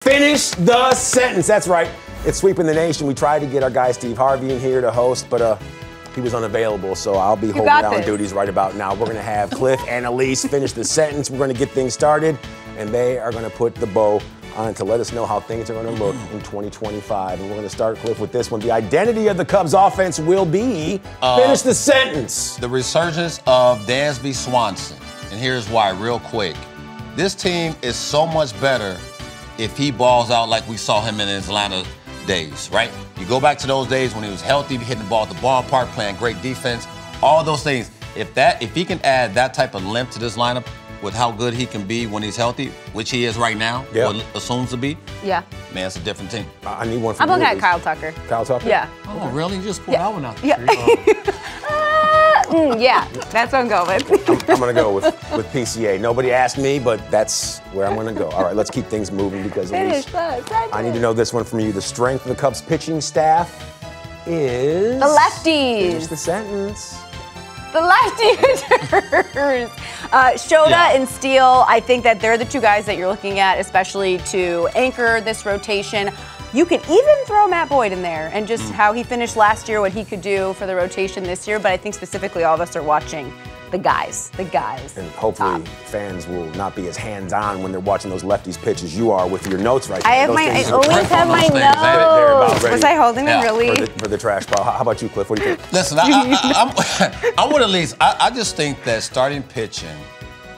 Finish the sentence. That's right. It's sweeping the nation. We tried to get our guy Steve Harvey in here to host, but he was unavailable, so I'll be holding down duties right about now. We're going to have Cliff and Elise finish the sentence. We're going to get things started, and they are going to put the bow on to let us know how things are going to look in 2025. And we're going to start, Cliff, with this one. The identity of the Cubs offense will be, finish the sentence. The resurgence of Dansby Swanson. And here's why, real quick. This team is so much better if he balls out like we saw him in his Atlanta days, right? You go back to those days when he was healthy, hitting the ball at the ballpark, playing great defense, all those things. If he can add that type of limp to this lineup with how good he can be when he's healthy, which he is right now, or assumes to be, man, it's a different team. I need one from I'm looking at Kyle Tucker. Kyle Tucker? Yeah. Oh, really? You just pulled that one out the tree? Yeah, that's what I'm going with. I'm going to go with PCA. Nobody asked me, but that's where I'm going to go. All right, let's keep things moving because Elise, I need to know this one from you. The strength of the Cubs pitching staff is... The lefties. Finish the sentence. The lefty hitters. Shota and Steele, I think that they're the two guys that you're looking at, especially to anchor this rotation. You can even throw Matt Boyd in there and just how he finished last year, what he could do for the rotation this year. But I think specifically all of us are watching the guys. And hopefully fans will not be as hands-on when they're watching those lefties pitch as you are with your notes right now. I always have my notes. Was I holding them really? For the trash pile. How about you, Cliff? What do you think? Listen, I'm with Elise. I just think that starting pitching,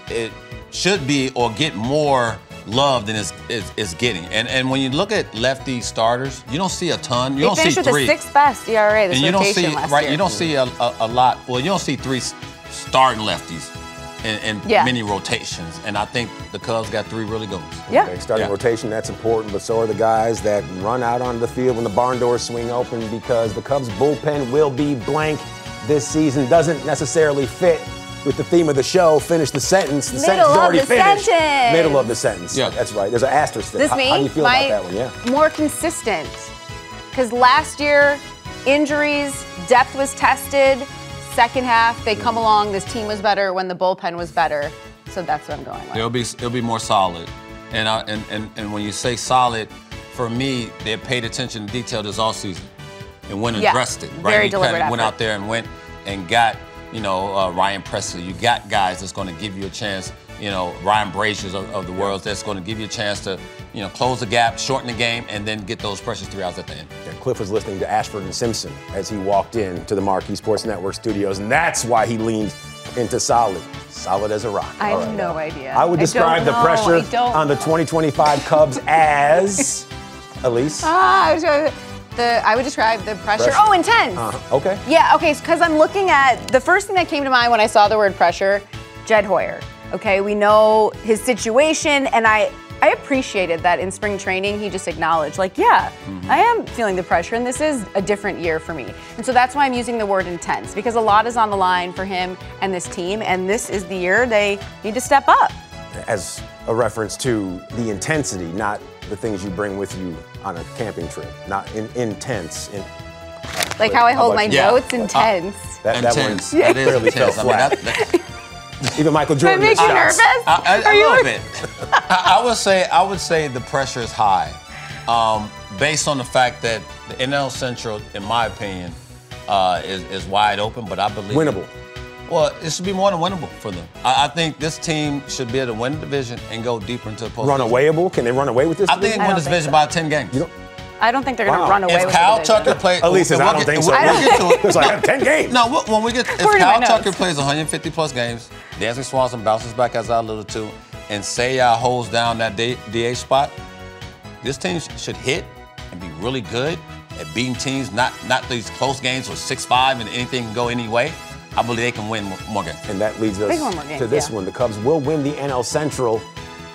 it should be or get more love than it's getting. And when you look at lefty starters, you don't see a ton. You don't see three. They finished with the 6th best ERA this rotation last year. You don't see a lot. Well, you don't see 3 starting lefties in many rotations. And I think the Cubs got 3 really good ones. Okay, starting rotation, that's important, but so are the guys that run out onto the field when the barn doors swing open, because the Cubs bullpen will be blank this season. Doesn't necessarily fit with the theme of the show. Finish the sentence. The sentence is already finished. Middle of the sentence. Yeah, that's right. There's an asterisk there. How do you feel about that one? Yeah. More consistent. Because last year, injuries, depth was tested. Second half, they come along. This team was better when the bullpen was better. So that's what I'm going with. It'll be more solid. And when you say solid, for me, they paid attention to detail this offseason and went and addressed it. Right? Very deliberate went out there and went and got, Ryan Presley. You got guys that's going to give you a chance, Ryan Braziers of the world that's going to give you a chance to, close the gap, shorten the game, and then get those precious 3 outs at the end. Yeah, Cliff was listening to Ashford and Simpson as he walked into the Marquee Sports Network studios, and that's why he leaned into solid. Solid as a rock. I have no idea. I would describe the pressure on the 2025 Cubs as, Elise? I would describe the pressure. Oh, intense. Okay. Yeah, okay, because I'm looking at, the first thing that came to mind when I saw the word pressure, Jed Hoyer. Okay, we know his situation, and I appreciated that in spring training he just acknowledged, I am feeling the pressure, and this is a different year for me. And so that's why I'm using the word intense, because a lot is on the line for him and this team, and this is the year they need to step up. As a reference to the intensity, not the things you bring with you on a camping trip, not intense. Like how I hold my notes, intense. That one that is clearly fell flat. Even Michael Jordan. Does that make you nervous? Are you a little bit? I would say the pressure is high, based on the fact that the NL Central, in my opinion, is wide open. But I believe winnable. Well, it should be more than winnable for them. I think this team should be able to win the division and go deeper into the postseason. Runawayable? Can they run away with this? I think they can win this division by 10 games. I don't think they're going to run away with it. If Kyle Tucker plays... Elise, I don't think so. We'll get to it. It's like 10 games. No, when we get... If Kyle Tucker plays 150-plus games, Dansby Swanson bounces back, as I alluded to, and Seiya holds down that DH spot, this team should hit and be really good at beating teams, not these close games with 6-5 and anything can go any way. I believe they can win more games. And that leads us to this one. The Cubs will win the NL Central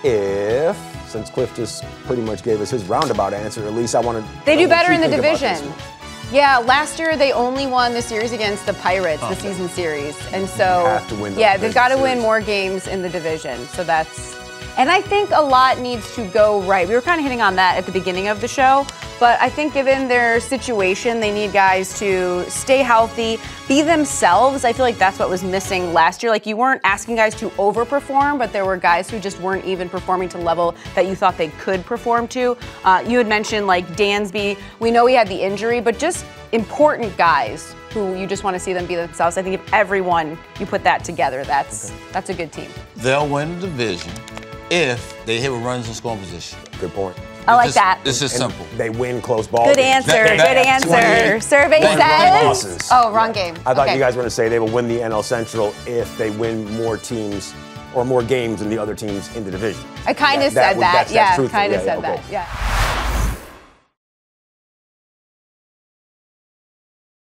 if... Since Cliff just pretty much gave us his roundabout answer, at least I want to... They do better in the division. Yeah, last year they only won the series against the Pirates, the season series. And so, have to win they've got to win more games in the division. So that's And I think a lot needs to go right. We were kind of hitting on that at the beginning of the show, but I think given their situation, they need guys to stay healthy, be themselves. I feel like that's what was missing last year. Like, you weren't asking guys to overperform, but there were guys who just weren't even performing to the level that you thought they could perform to. You had mentioned like Dansby. We know he had the injury, but just important guys who you just want to see them be themselves. I think if everyone, you put that together, that's a good team. They'll win the division if they hit with runners in scoring position. Good point. I like that. This is simple. They win close ball Good games. answer. Good answer. Survey says. Oh, wrong game. I thought you guys were going to say they will win the NL Central if they win more teams or more games than the other teams in the division. I kind of said that. Yeah, kind of said that. Yeah.